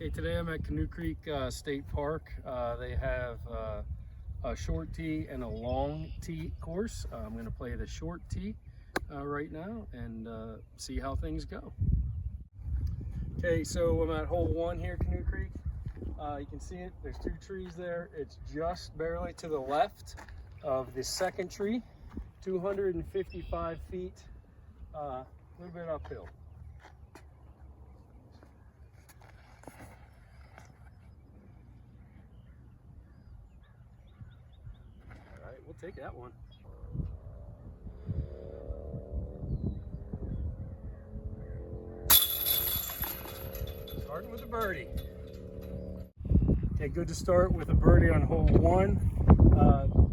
Okay, today I'm at Canoe Creek State Park. They have a short tee and a long tee course. I'm going to play the short tee right now and see how things go. Okay, so I'm at hole 1 here, Canoe Creek. You can see it, there's 2 trees there. It's just barely to the left of the second tree, 255 feet, a little bit uphill. We'll take that one. Starting with a birdie. Okay, good to start with a birdie on hole 1.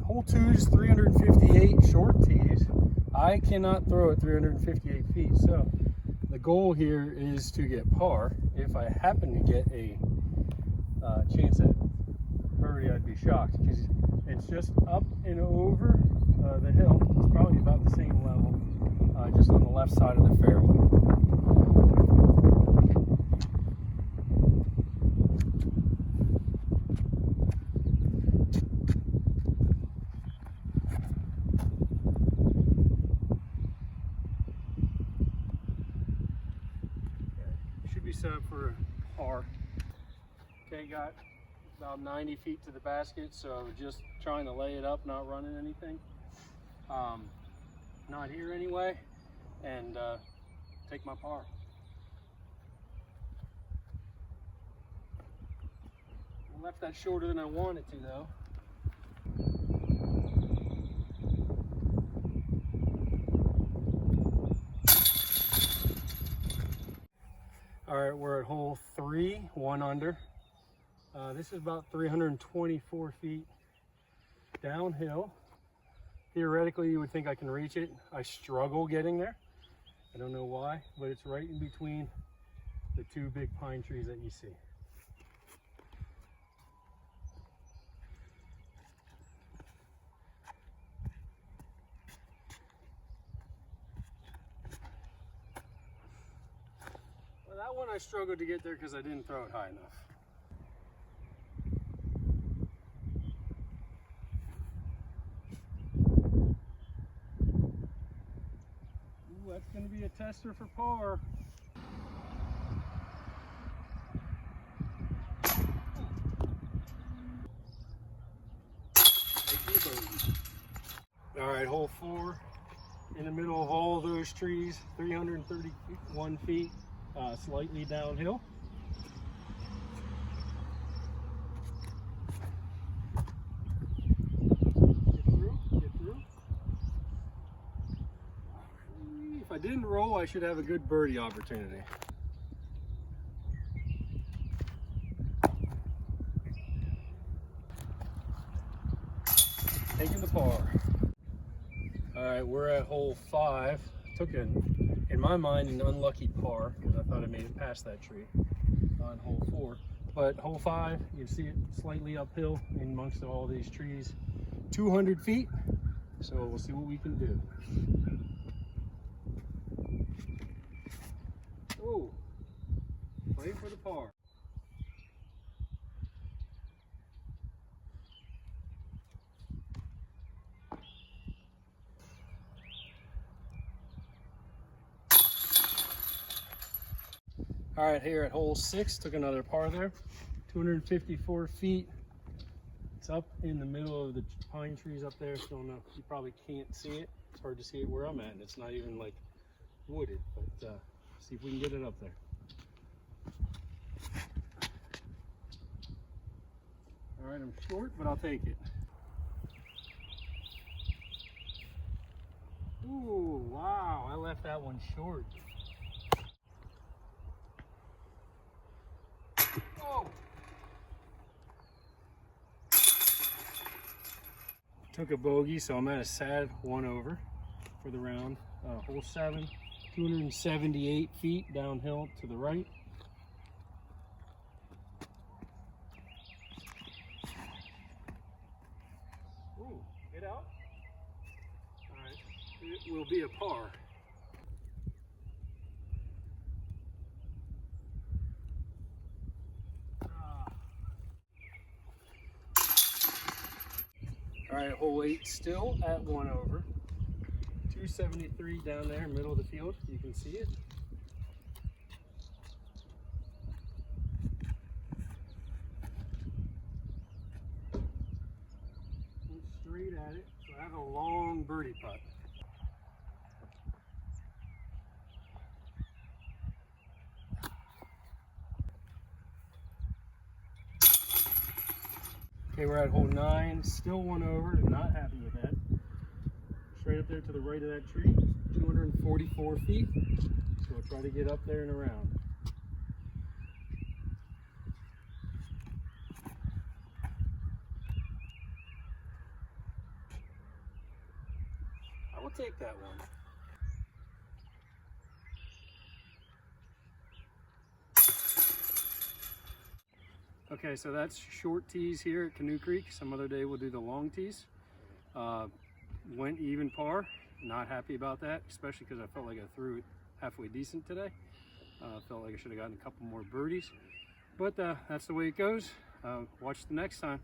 Hole 2 is 358 short tees. I cannot throw it 358 feet, so the goal here is to get par. If I happen to get a chance at birdie, I'd be shocked because it's just up and over the hill. It's probably about the same level, just on the left side of the fairway. Should be set up for a par. Okay, got about 90 feet to the basket, so just trying to lay it up, not running anything. Not here anyway, and take my par. I left that shorter than I wanted to though. All right, we're at hole 3, 1 under. This is about 324 feet downhill. Theoretically, you would think I can reach it. I struggle getting there. I don't know why, but it's right in between the 2 big pine trees that you see. Well, that one I struggled to get there because I didn't throw it high enough. That's going to be a tester for par. All right, hole 4, in the middle of all those trees, 331 feet, slightly downhill. Get through. If I didn't roll, I should have a good birdie opportunity. Taking the par. All right, we're at hole 5. Took in my mind, an unlucky par because I thought I made it past that tree on hole 4. But hole 5, you see it slightly uphill in amongst all these trees, 200 feet. So we'll see what we can do. Oh, playing for the par. All right, here at hole 6, took another par there, 254 feet. It's up in the middle of the pine trees up there, so no, you probably can't see it. It's hard to see it where I'm at, and it's not even like wooded, but see if we can get it up there. All right, I'm short, but I'll take it. Ooh, wow, I left that one short. Oh. Took a bogey, so I'm at a sad 1 over for the round. Hole 7, 278 feet downhill to the right. Ooh, get out. All right, it will be a par. All right, hole 8 still at 1 over. 273 down there, middle of the field. You can see it. Went straight at it. So I have a long birdie putt. Okay, we're at hole 9, still 1 over, not happy with that. Straight up there to the right of that tree, 244 feet. So we'll try to get up there and around. I will take that one. Okay, so that's short tees here at Canoe Creek. Some other day we'll do the long tees. Went even par. Not happy about that, especially because I felt like I threw it halfway decent today. Felt like I should have gotten a couple more birdies. But that's the way it goes. Watch the next time.